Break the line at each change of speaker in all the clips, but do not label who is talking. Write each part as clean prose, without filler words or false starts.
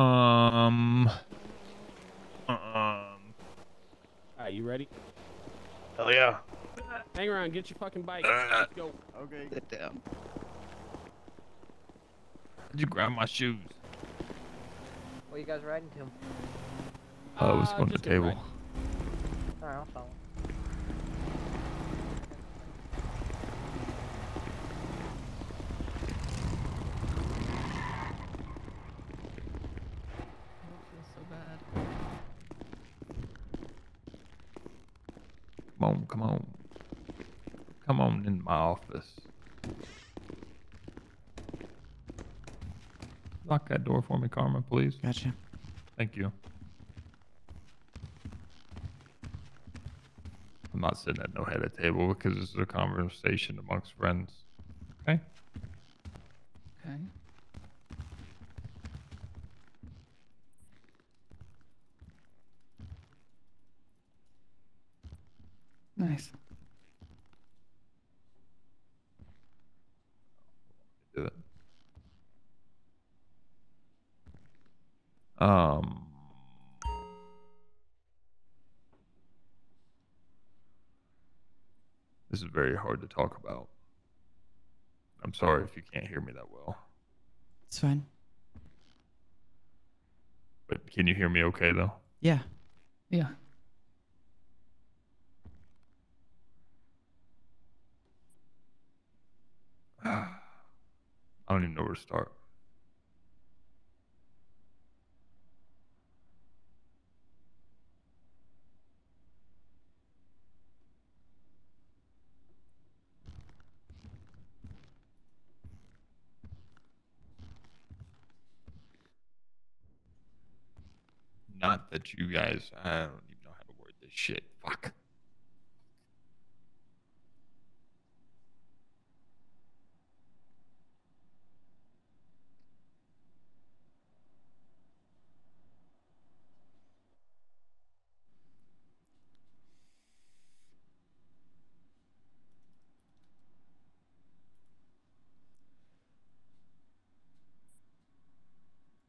Um,
Alright, you ready?
hell yeah.
Hang around, get your fucking bike. Let's go.
Okay.
Sit down.
Did you grab my shoes?
What are you guys riding to?
Let's go to the
just gonna
table.
ride.
Alright, I'll follow.
So bad.
Come on, come on. Come on in my office. Lock that door for me, Karma, please.
Gotcha.
Thank you. I'm not sitting at no head of table because this is a conversation amongst friends. Okay?
Okay. Nice.
Do it. Um, this is very hard to talk about. I'm sorry if you can't hear me that well.
It's fine.
But can you hear me okay, though?
Yeah. Yeah.
I don't even know where to start. Not that you guys, I don't even know how to word this shit. Fuck.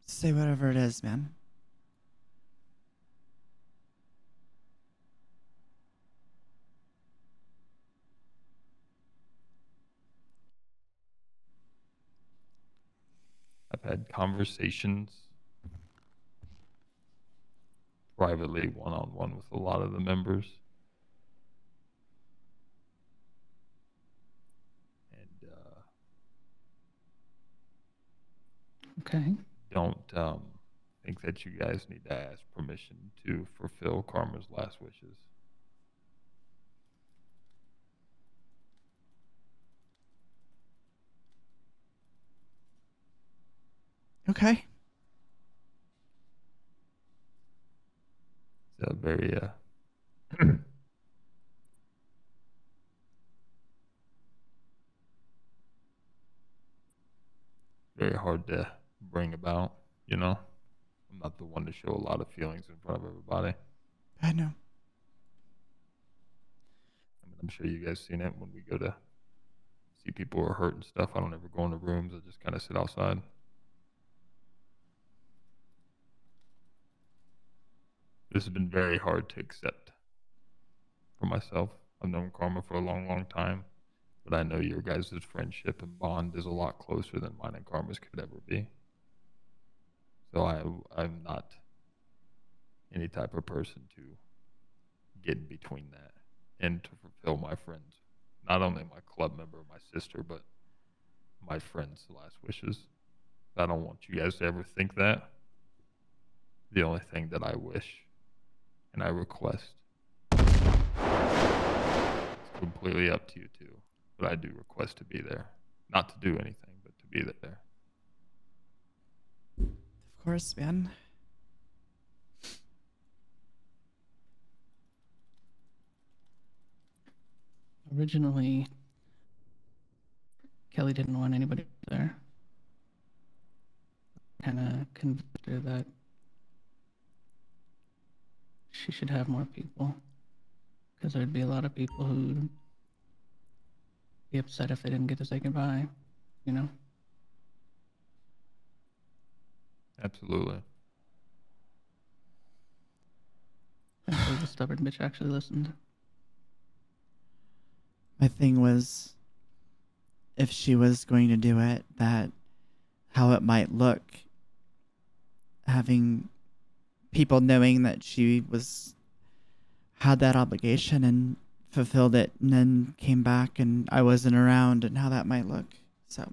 Say whatever it is, man.
I've had conversations privately, one-on-one with a lot of the members. And
Okay.
don't think that you guys need to ask permission to fulfill Karma's last wishes.
Okay.
It's a very very hard to bring about, you know? I'm not the one to show a lot of feelings in front of everybody.
I know.
I mean, I'm sure you guys seen it when we go to see people who are hurt and stuff. I don't ever go into rooms. I just kind of sit outside. This has been very hard to accept for myself. I've known Karma for a long, long time, but I know your guys' friendship and bond is a lot closer than mine and Karma's could ever be. So I'm not any type of person to get in between that and to fulfill my friends, not only my club member, my sister, but my friends' last wishes. I don't want you guys to ever think that. The only thing that I wish and I request, it's completely up to you too, but I do request to be there. Not to do anything, but to be there.
Of course, man.
Originally, Kelly didn't want anybody there. Kind of convinced her that she should have more people, because there'd be a lot of people who'd be upset if they didn't get to say goodbye, you know?
Absolutely.
stubborn bitch actually listened.
My thing was, if she was going to do it, that how it might look, having people knowing that she had that obligation and fulfilled it, and then came back and I wasn't around, and how that might look. So,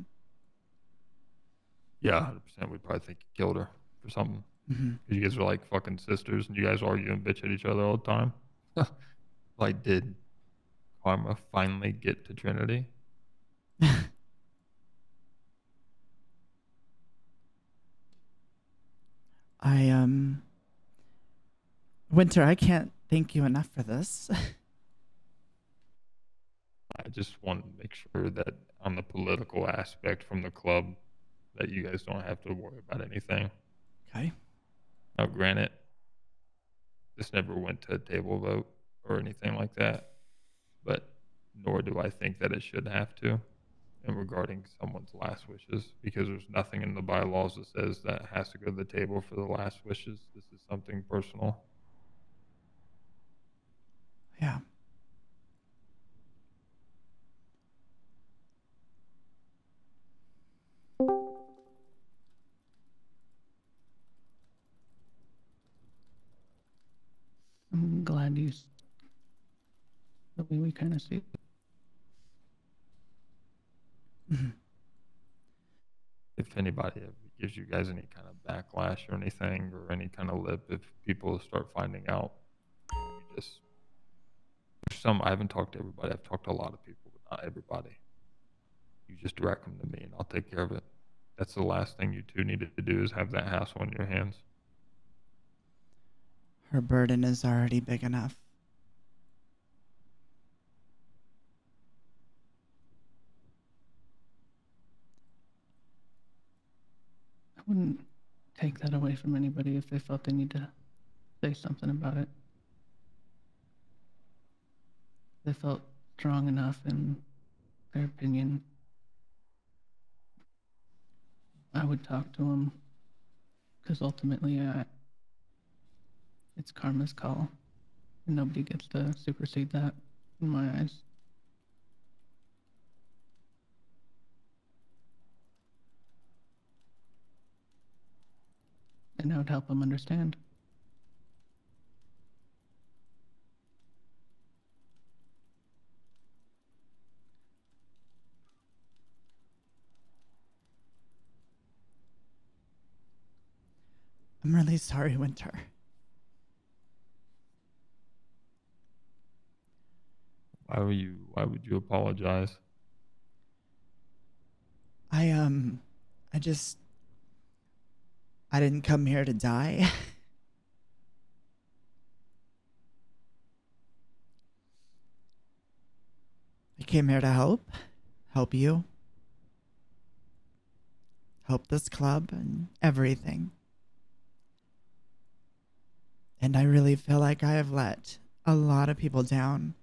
Yeah, 100%. We'd probably think you killed her for something.
mm-hmm.
'Cause you guys are like fucking sisters and you guys argue and bitch at each other all the time. Like, did Karma finally get to Trinity?
I Winter, I can't thank you enough for this.
I just want to make sure that on the political aspect from the club, that you guys don't have to worry about anything.
Okay.
Now, granted, this never went to a table vote or anything like that, but nor do I think that it should have to in regarding someone's last wishes, because there's nothing in the bylaws that says that it has to go to the table for the last wishes. This is something personal.
Yeah.
I'm glad the way we kind of see it.
Mm-hmm.
If anybody ever gives you guys any kind of backlash or anything or any kind of lip, if people start finding out, you just, I haven't talked to everybody. I've talked to a lot of people, but not everybody. You just direct them to me and I'll take care of it. That's the last thing you two needed to do, is have that hassle in your hands.
Her burden is already big enough.
I wouldn't take that away from anybody if they felt they need to say something about it. They felt strong enough in their opinion. I would talk to them, because ultimately it's Karma's call, and nobody gets to supersede that in my eyes. And I would help them understand.
I'm really sorry, Winter.
Why would you apologize?
I just, I didn't come here to die. I came here to help you, help this club and everything. And I really feel like I have let a lot of people down,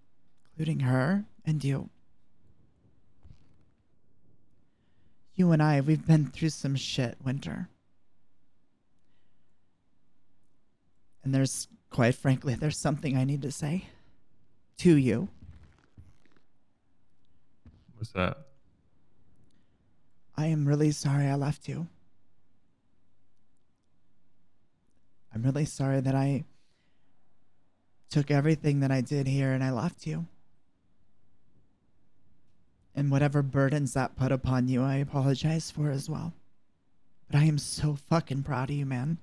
including her and you. You and I, we've been through some shit, Winter. And quite frankly, there's something I need to say to you.
What's that?
I am really sorry I left you. I'm really sorry that I took everything that I did here and I left you. And whatever burdens that put upon you, I apologize for as well. But I am so fucking proud of you, man.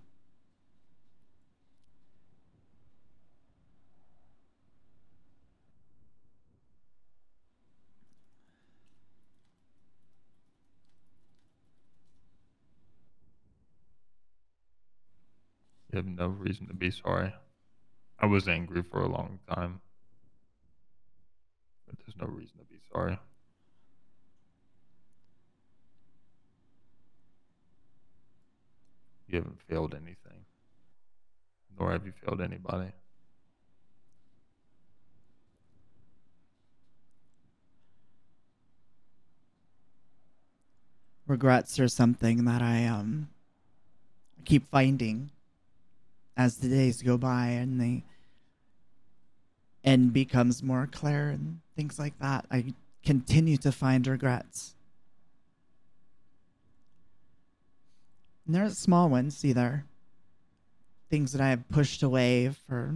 You have no reason to be sorry. I was angry for a long time, but there's no reason to be sorry. You haven't failed anything, nor have you failed anybody.
Regrets are something that I keep finding as the days go by, and and becomes more clear and things like that, I continue to find regrets. And they're small ones either. Things that I have pushed away for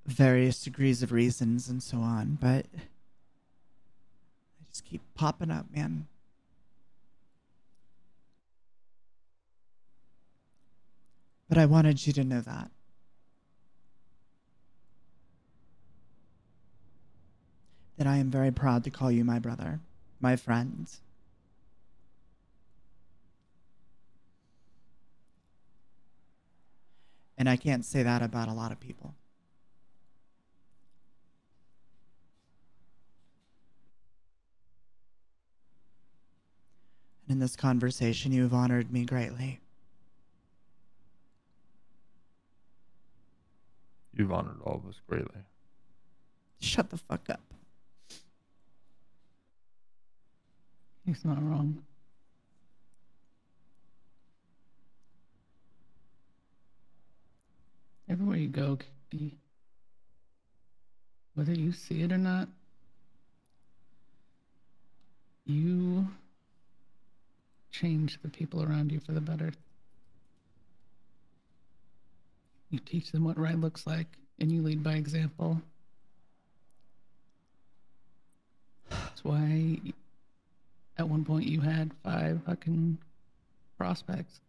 various degrees of reasons and so on, but they just keep popping up, man. But I wanted you to know that I am very proud to call you my brother, my friend. And I can't say that about a lot of people. And in this conversation, you have honored me greatly.
You've honored all of us greatly.
Shut the fuck up.
He's not wrong. Everywhere you go, Katie, whether you see it or not, you change the people around you for the better. You teach them what right looks like, and you lead by example. That's why at one point you had 5 fucking prospects,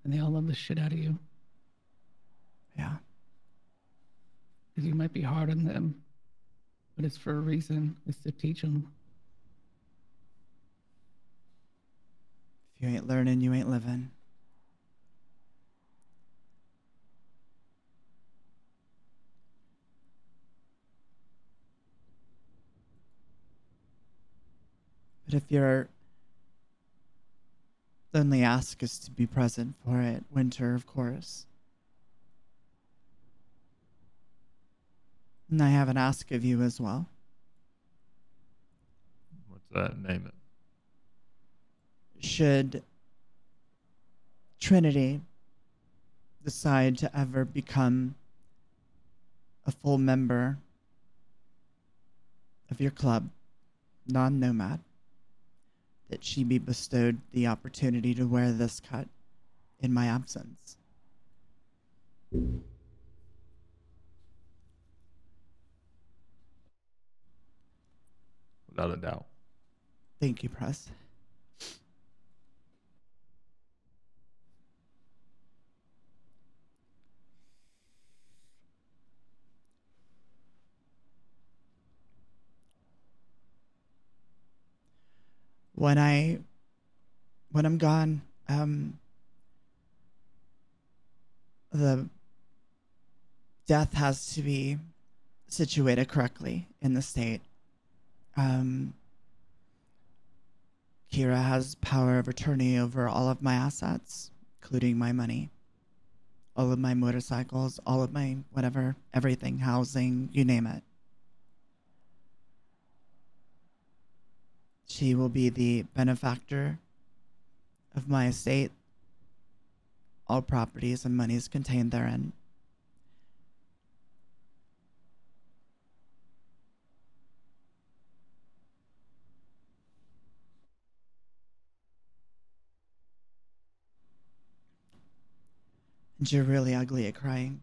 and they all love the shit out of you.
Yeah.
Because you might be hard on them, but it's for a reason. It's to teach them.
If you ain't learning, you ain't living. But if your only ask is to be present for it, winter, of course. And I have an ask of you as well.
What's that? Name it.
Should Trinity decide to ever become a full member of your club, non-nomad, that she be bestowed the opportunity to wear this cut in my absence.
Without a doubt.
Thank you, Press. When I'm gone, the death has to be situated correctly in the state. Kira has power of attorney over all of my assets, including my money, all of my motorcycles, all of my whatever, everything, housing, you name it. She will be the benefactor of my estate, all properties and monies contained therein. And you're really ugly at crying.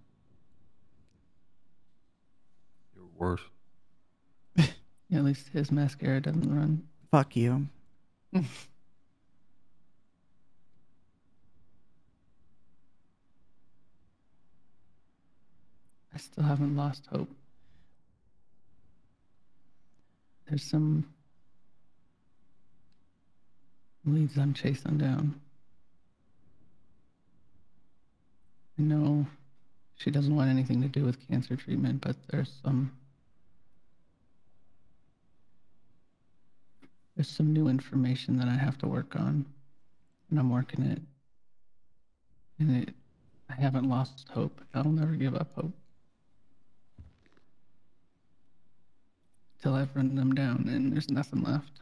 You're worse.
Yeah, at least his mascara doesn't run.
Fuck you.
I still haven't lost hope. There's some leads I'm chasing down. I know she doesn't want anything to do with cancer treatment, but there's some new information that I have to work on, and I'm working it. And I haven't lost hope. I'll never give up hope till I've run them down and there's nothing left.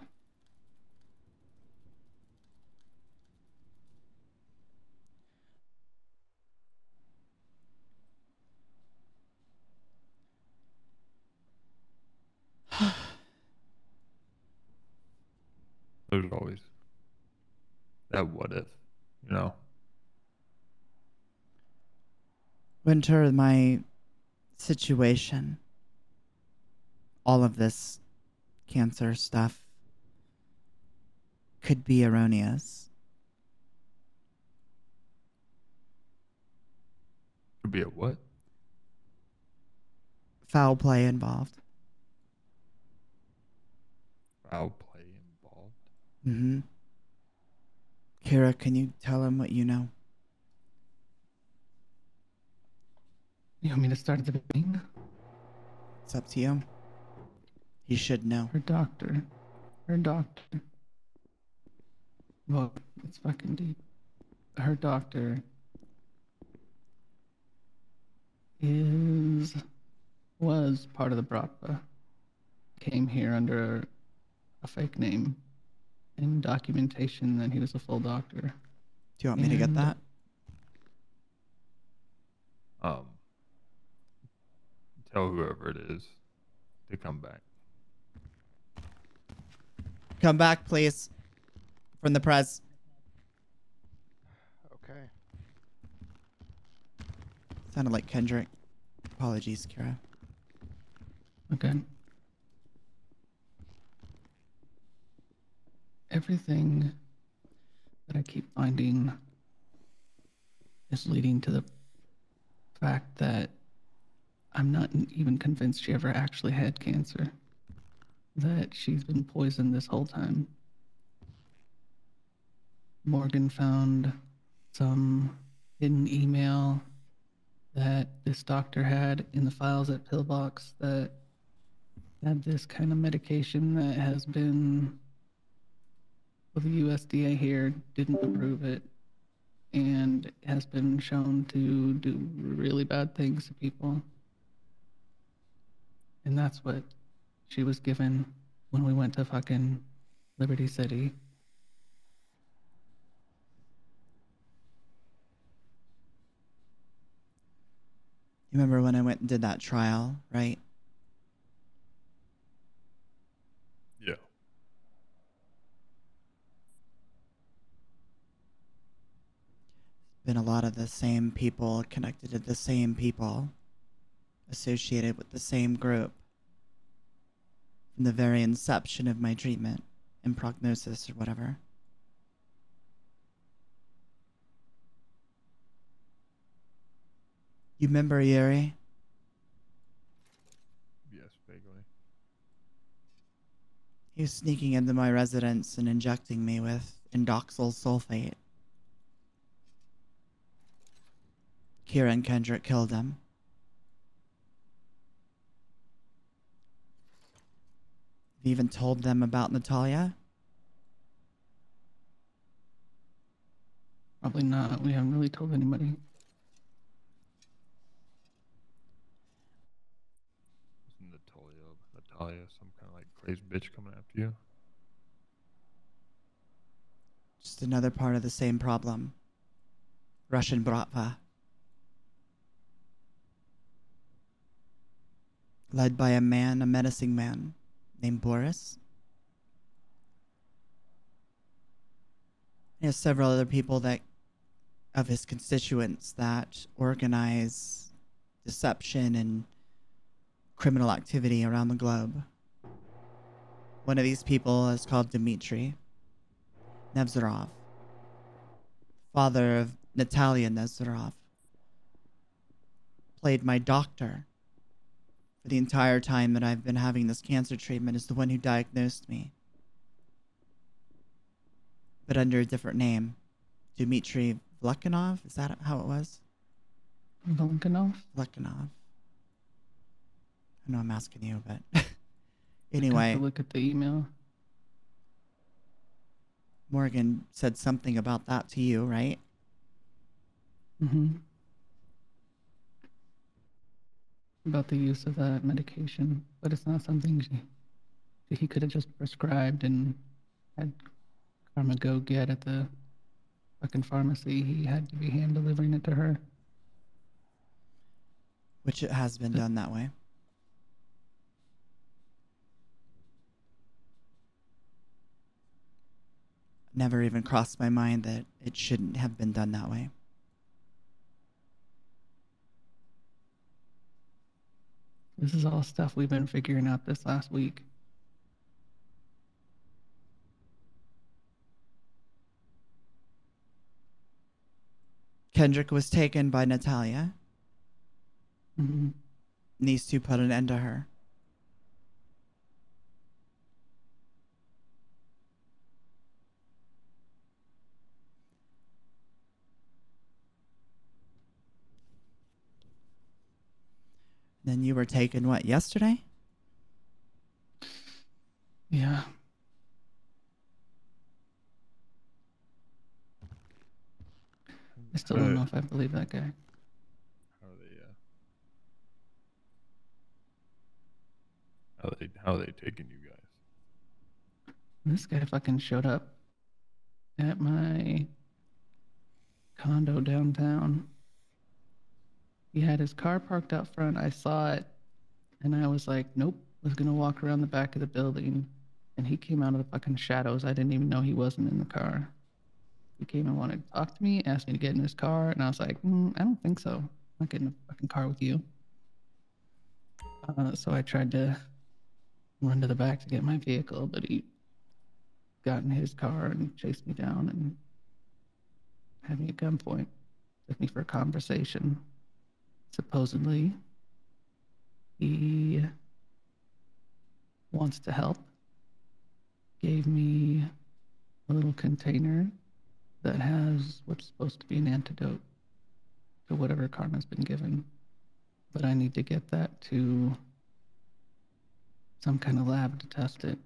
There's always that what if, you know?
Winter, my situation, all of this cancer stuff could be erroneous.
Could be a what?
Foul play involved.
Foul play involved.
Mm-hmm. Kira, can you tell him what you know?
You want me to start at the beginning?
It's up to you. He should know.
Her doctor. Well, it's fucking deep. Her doctor was part of the Bratva. Came here under a fake name and documentation that he was a full doctor.
Do you want me to get
And-
that?
Tell whoever it is to come back.
Come back, please. From the press.
Okay.
Sounded like Kendrick. Apologies, Kira.
Okay. Everything that I keep finding is leading to the fact that I'm not even convinced she ever actually had cancer. That she's been poisoned this whole time. Morgan found some hidden email that this doctor had in the files at Pillbox that had this kind of medication that has been, well, the USDA here didn't approve it and has been shown to do really bad things to people. And that's what she was given when we went to fucking Liberty City.
You remember when I went and did that trial, right?
Yeah.
Been a lot of the same people connected to the same people, associated with the same group. From the very inception of my treatment and prognosis or whatever. You remember Yuri?
Yes, vaguely.
He was sneaking into my residence and injecting me with indoxyl sulfate. Kira and Kendrick killed him. Have you even told them about Natalia?
Probably not. We haven't really told anybody.
Isn't Natalia some kind of like crazy bitch coming after you?
Just another part of the same problem. Russian Bratva. Led by a menacing man named Boris. He has several other people that, of his constituents, that organize deception and criminal activity around the globe. One of these people is called Dmitry Nevzorov, father of Natalia Nevzorov. Played my doctor for the entire time that I've been having this cancer treatment, is the one who diagnosed me. But under a different name. Dmitry Vlekanov? Is that how it was?
Valentinov?
Vlekanov. I know I'm asking you, but
Have
anyway,
to look at the email.
Morgan said something about that to you, right?
Mm-hmm. About the use of that medication, but it's not something he could have just prescribed and had Karma go get at the fucking pharmacy. He had to be hand delivering it to her.
Which it has been done that way. Never even crossed my mind that it shouldn't have been done that way.
This is all stuff we've been figuring out this last week.
Kendrick was taken by Natalia.
Mm-hmm.
These two put an end to her. Then you were taken, what, yesterday?
Yeah. I still don't know if I believe that guy.
How are they taking you guys?
This guy fucking showed up at my condo downtown. He had his car parked out front. I saw it and I was like, nope, was gonna walk around the back of the building. And he came out of the fucking shadows. I didn't even know he wasn't in the car. He came and wanted to talk to me, asked me to get in his car, and I was like, I don't think so. I'm not getting in a fucking car with you. So I tried to run to the back to get my vehicle, but he got in his car and chased me down and had me at gunpoint. Took me for a conversation. Supposedly, he wants to help. Gave me a little container that has what's supposed to be an antidote to whatever Karma's been given. But I need to get that to some kind of lab to test it.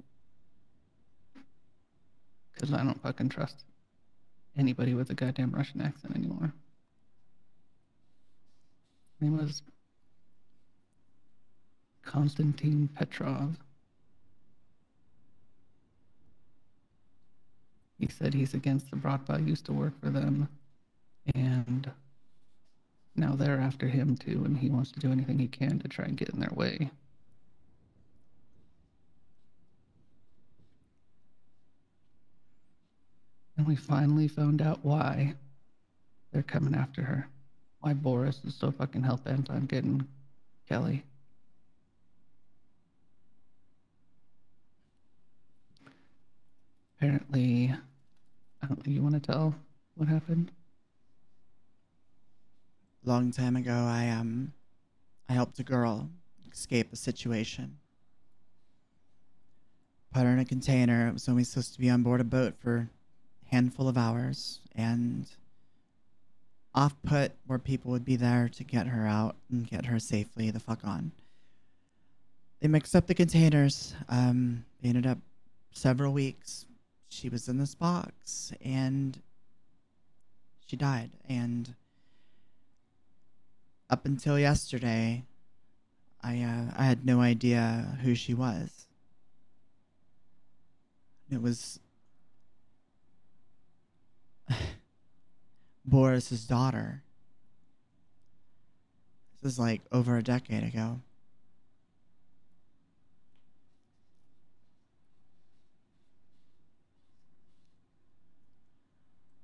Because I don't fucking trust anybody with a goddamn Russian accent anymore. His name was Konstantin Petrov. He said he's against the Bratva, used to work for them, and now they're after him too, and he wants to do anything he can to try and get in their way. And we finally found out why they're coming after her. Why Boris is so fucking hell-bent on getting Kelly. Apparently, I don't know, you want to tell what happened?
Long time ago, I helped a girl escape a situation. Put her in a container. It was only supposed to be on board a boat for a handful of hours, and off put where people would be there to get her out and get her safely the fuck on. They mixed up the containers. They ended up several weeks. She was in this box, and she died. And up until yesterday, I had no idea who she was. It was Boris's daughter. This is like over a decade ago.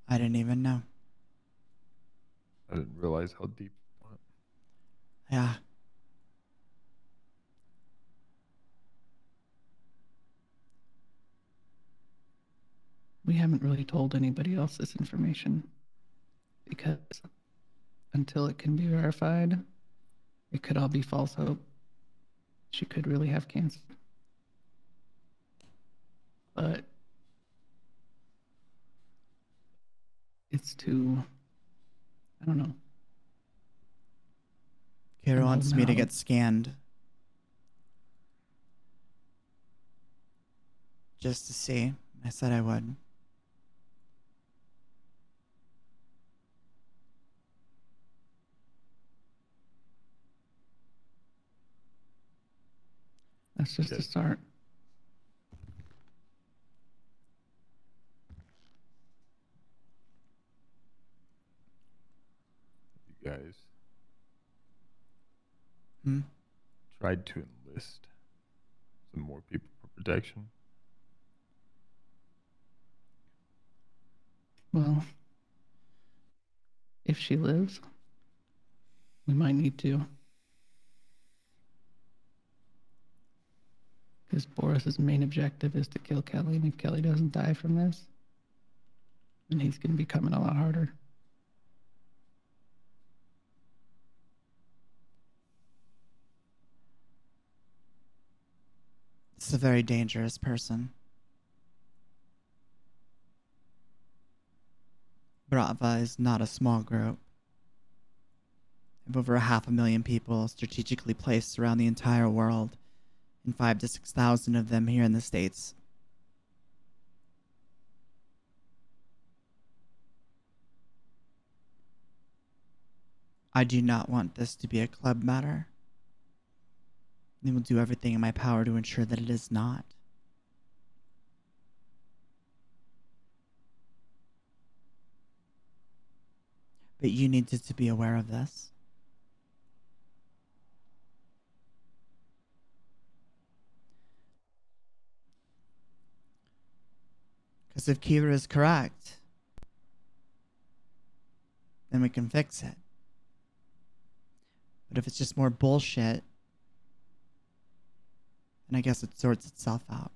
I didn't even know.
I didn't realize how deep it went.
Yeah.
We haven't really told anybody else this information because until it can be verified, it could all be false hope. She could really have cancer. But it's too, I don't know.
Kira wants me to get scanned. Just to see. I said I would.
That's just a start.
You guys
Hmm?
tried to enlist some more people for protection.
Well, if she lives, we might need to. Because Boris's main objective is to kill Kelly, and if Kelly doesn't die from this, then he's going to be coming a lot harder.
This is a very dangerous person. Bratva is not a small group. They have over 500,000 people strategically placed around the entire world, and 5,000 to 6,000 of them here in the States. I do not want this to be a club matter. I will do everything in my power to ensure that it is not. But you needed to be aware of this. Because if Kira is correct, then we can fix it. But if it's just more bullshit, then I guess it sorts itself out.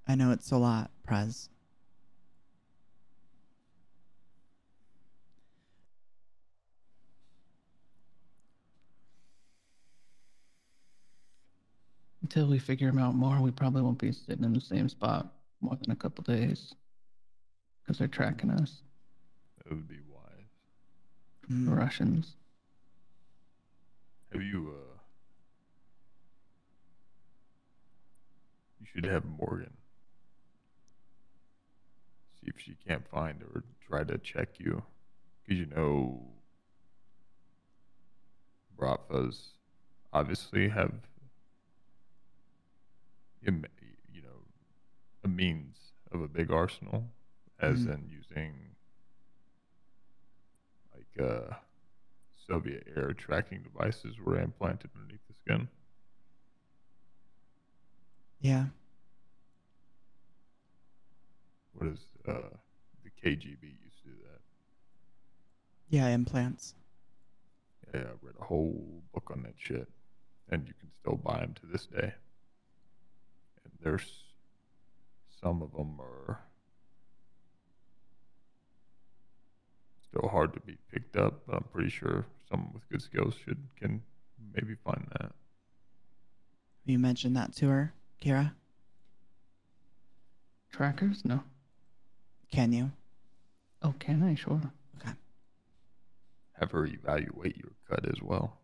I know it's a lot, Prez.
Until we figure him out more, we probably won't be sitting in the same spot more than a couple days. Because they're tracking us.
That would be wise.
The Russians.
Have you, you should have Morgan. See if she can't find or try to check you. Because you know, Bratva's obviously have, you know, a means of a big arsenal, as in using like Soviet era tracking devices were implanted underneath the skin.
Yeah.
What is the KGB used to do that?
Yeah, implants.
Yeah, I read a whole book on that shit, and you can still buy them to this day. And there's some of them are still hard to be picked up, but I'm pretty sure someone with good skills can maybe find that.
You mentioned that to her, Kira?
Trackers? No.
Can you?
Oh, can I? Sure.
Okay.
Have her evaluate your cut as well.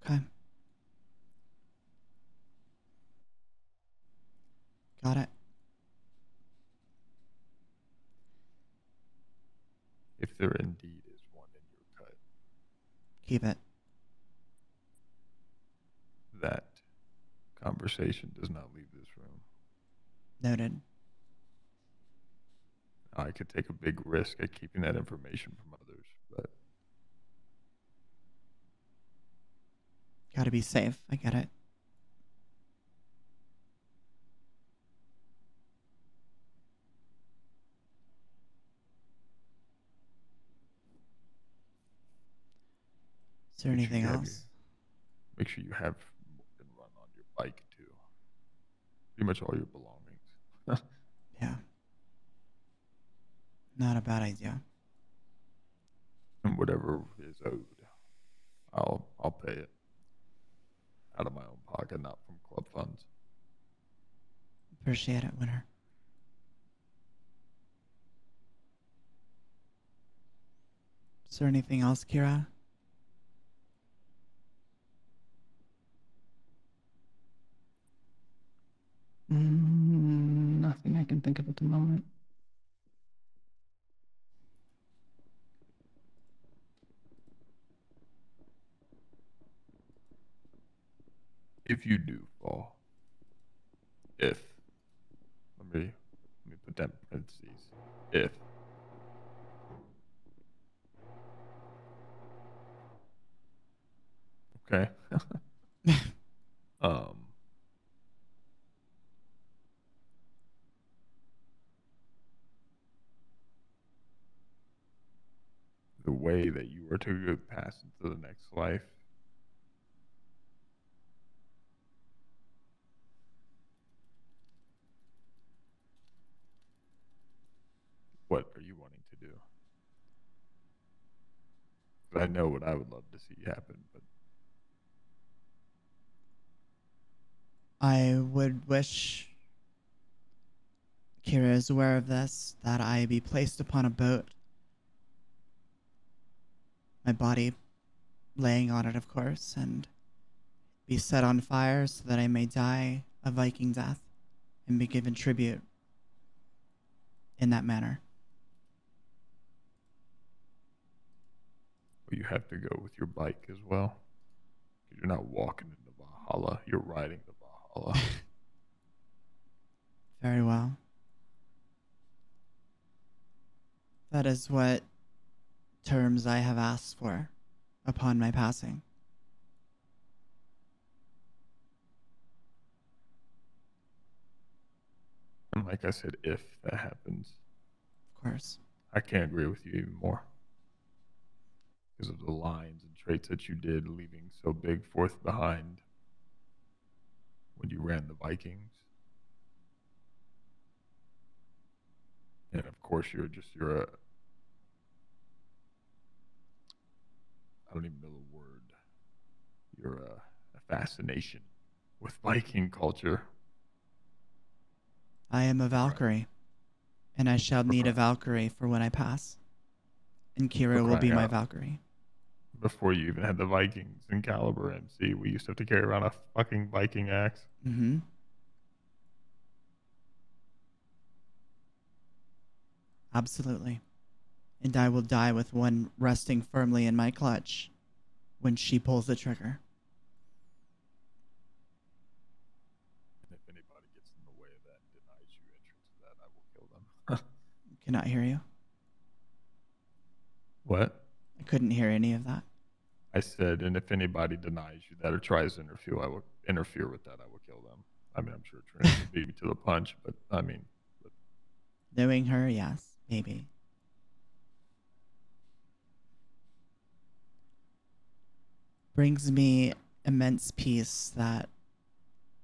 Okay. Got it.
If there indeed is one in your cut,
Keep it.
that conversation does not leave this room.
Noted.
I could take a big risk at keeping that information from others, but
Gotta be safe. I get it. Is there
Make sure
anything
you have
else?
make sure you have and run on your bike too. Pretty much all your belongings.
Yeah. Not a bad idea.
And whatever is owed, I'll pay it out of my own pocket, not from club funds.
Appreciate it, Winter. Is there anything else, Kira?
Nothing I can think of at the moment.
If you do fall, if let me put that in parentheses. If Okay. um, the way that you were to go pass into the next life. What are you wanting to do? 'Cause I know what I would love to see happen, but
I would wish Kira is aware of this, that I be placed upon a boat, my body laying on it, of course, and be set on fire so that I may die a Viking death and be given tribute in that manner.
you have to go with your bike as well. 'Cause you're not walking into Valhalla, you're riding the Valhalla.
Very well. That is what terms I have asked for upon my passing.
And like I said, if that happens,
Of course.
I can't agree with you even more because of the lines and traits that you did, leaving so big forth behind when you ran the Vikings. And of course, you're a, I don't even know the word. You're a fascination with Viking culture.
I am a Valkyrie, and I shall need a Valkyrie for when I pass. And Kira will be
crying
my
out.
Valkyrie.
Before you even had the Vikings and Caliber MC, we used to have to carry around a fucking Viking axe.
Mm-hmm. Absolutely. And I will die with one resting firmly in my clutch when she pulls the trigger.
And if anybody gets in the way of that and denies you entrance to that, I will kill them.
Cannot hear you.
What?
I couldn't hear any of that.
I said, and if anybody denies you that or tries to interfere, I will interfere with that. I will kill them. I mean, I'm sure Trinity beat me to the punch, but I mean,
Knowing her, yes, maybe. Brings me immense peace that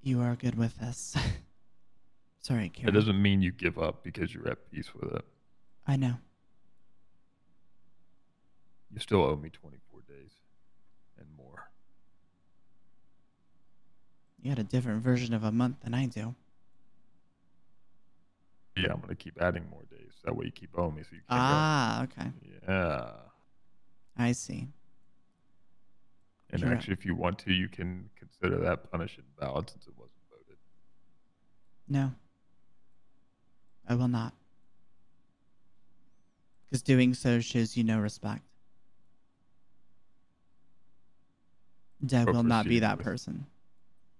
you are good with this. Sorry, Kira.
it doesn't mean you give up because you're at peace with it.
I know.
You still owe me 24 days and more.
You got a different version of a month than I do.
Yeah, I'm going to keep adding more days. That way you keep owing me so you can't
Ah, okay.
go. Yeah.
I see.
And
Kira.
actually, if you want to, you can consider that punishment valid since it wasn't voted.
No. I will not. Because doing so shows you no respect. And I
But
will not be
proceeding
that
with-
person.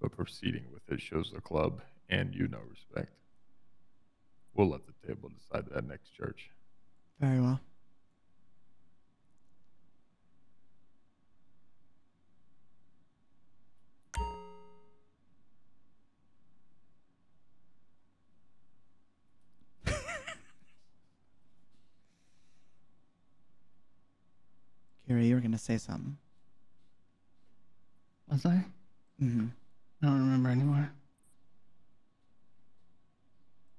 But proceeding with it shows the club and you no respect. We'll let the table decide that next church.
Very well. Kira, you were going to say something.
Was I?
Mm-hmm.
I don't remember anymore.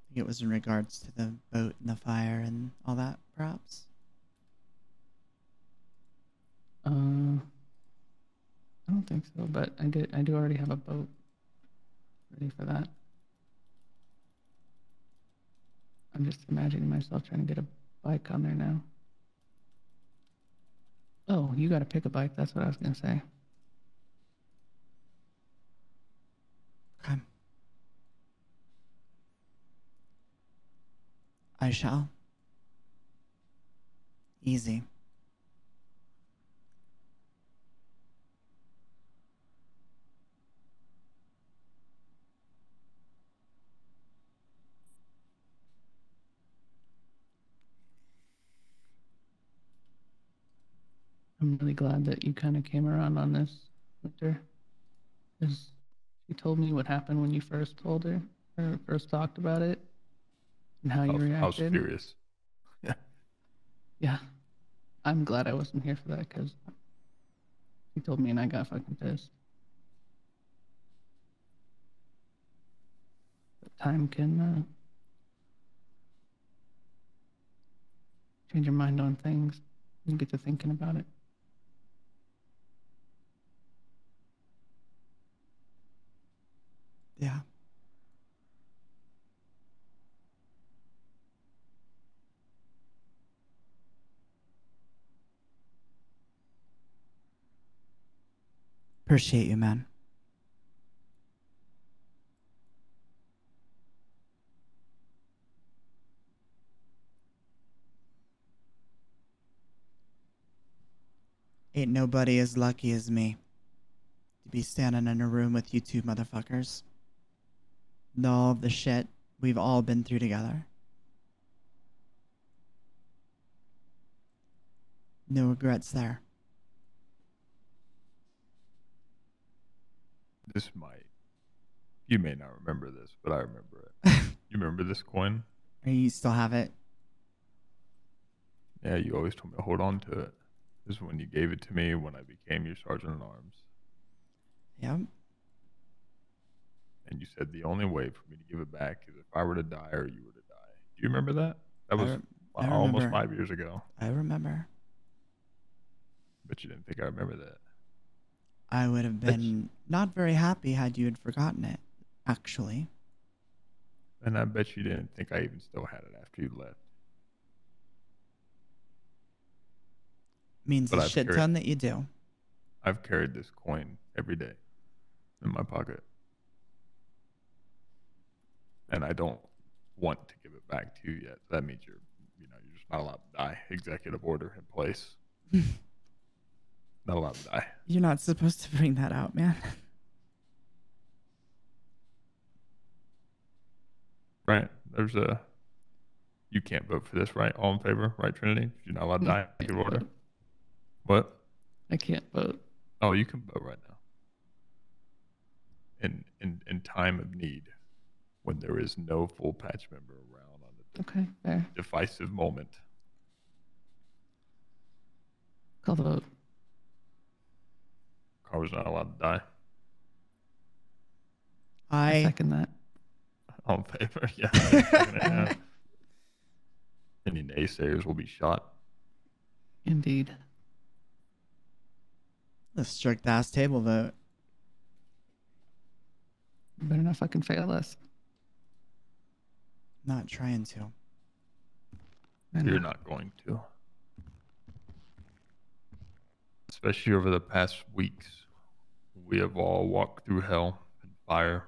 I think it was in regards to the boat and the fire and all that, perhaps.
I don't think so, but I do already have a boat ready for that. I'm just imagining myself trying to get a bike on there now. Oh, you got to pick a bike. That's what I was going to say.
Okay. I shall. Easy.
I'm really glad that you kind of came around on this. Winter. Because she told me what happened when you first told her or first talked about it and how you
I was
reacted.
furious. Yeah.
Yeah. I'm glad I wasn't here for that because she told me and I got fucking pissed. But time can change your mind on things. You get to thinking about it.
Yeah. Appreciate you, man. Ain't nobody as lucky as me to be standing in a room with you two motherfuckers. Know all of the shit we've all been through together. No regrets there.
This might. You may not remember this, but I remember it. You remember this coin?
You still have it?
Yeah, you always told me to hold on to it. This is when you gave it to me when I became your sergeant at arms.
Yep.
And you said the only way for me to give it back is if I were to die or you were to die. Do you remember that? That was
I
almost
remember.
5 years ago.
I remember.
But you didn't think I remember that.
I would have been not very happy had you had forgotten it, actually.
And I bet you didn't think I even still had it after you left.
Means
But
a
I've
shit
carried-
ton that you do.
I've carried this coin every day in my pocket. And I don't want to give it back to you yet. That means you're just not allowed to die. Executive order in place. Not allowed to die.
You're not supposed to bring that out, man.
Right. You can't vote for this, right? All in favor, right, Trinity? You're not allowed to die. Executive order. What?
I can't vote.
Oh, you can vote right now. In time of need, when there is no full patch member around on the
Okay, fair.
divisive moment.
Call the vote.
Carver's not allowed to die.
I second that.
All in favor? Yeah. Second it, yeah. Any naysayers will be shot.
Indeed.
A strict ass table vote.
You better not fucking fail us.
Not trying to.
I know.
You're not going to. Especially over the past weeks, we have all walked through hell and fire,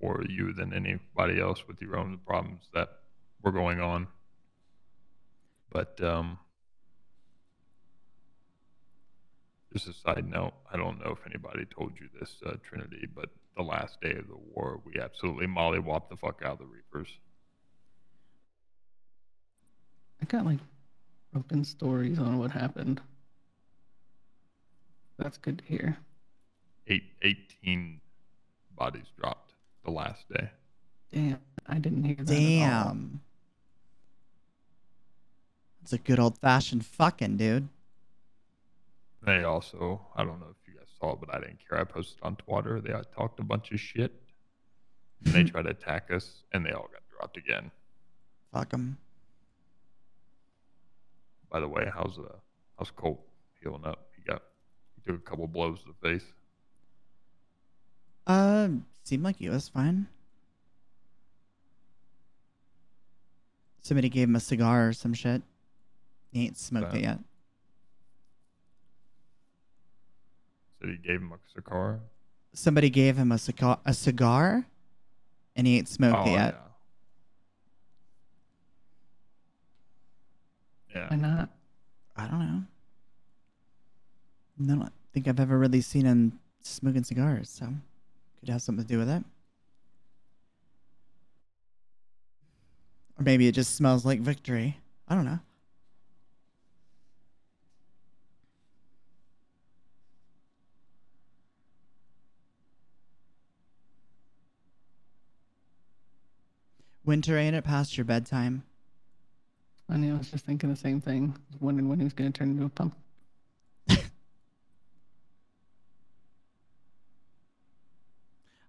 more you than anybody else with your own problems that were going on. But just a side note, I don't know if anybody told you this, Trinity, but the last day of the war, we absolutely mollywopped the fuck out of the Reapers.
I got like broken stories on what happened. That's good to hear.
18 bodies dropped the last day.
Damn, I didn't hear that at all.
Damn. It's a good old fashioned fucking, dude.
They also, I don't know if you guys saw it, but I didn't care. I posted on Twitter. They talked a bunch of shit. And they tried to attack us, and they all got dropped again.
Fuck them.
By the way, how's Colt healing up? He took a couple blows to the face.
Seemed like he was fine. Somebody gave him a cigar or some shit. He ain't smoked it yet.
Said he gave him a cigar.
Somebody gave him a cigar, and he ain't smoked it yet.
Yeah.
Why not?
I don't know. I don't think I've ever really seen him smoking cigars, so could have something to do with it. Or maybe it just smells like victory. I don't know. Winter, ain't it past your bedtime?
I know, I was just thinking the same thing. I was wondering when he was going to turn into a pumpkin.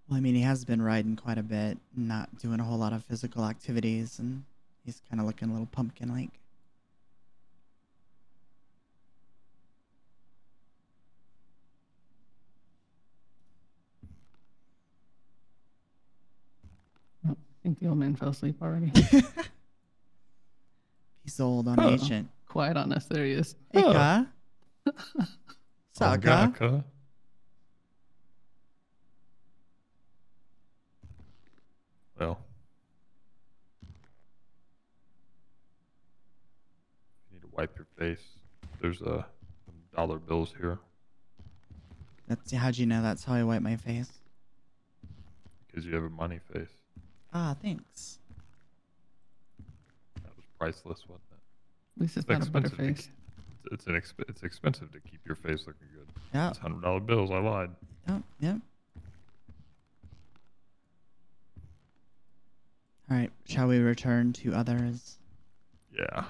Well, I mean, he has been riding quite a bit, not doing a whole lot of physical activities, and he's kind of looking a little pumpkin-like.
Oh, I think the old man fell asleep already.
He's old on
Oh.
ancient.
Quiet on us. There he is.
Hey,
Oh.
Ka. Saka.
Angaka. Well, you need to wipe your face. There's some dollar bills here
That's how'd you know that's how I wipe my face?
because you have a money face.
Ah, thanks.
That was priceless, wasn't it?
At least it's
It's
not a
expensive to
butterface.
It's expensive to keep your face looking good.
Yeah.
It's $100 bills. I lied.
Yep. Yep. All right. Shall we return to others?
Yeah.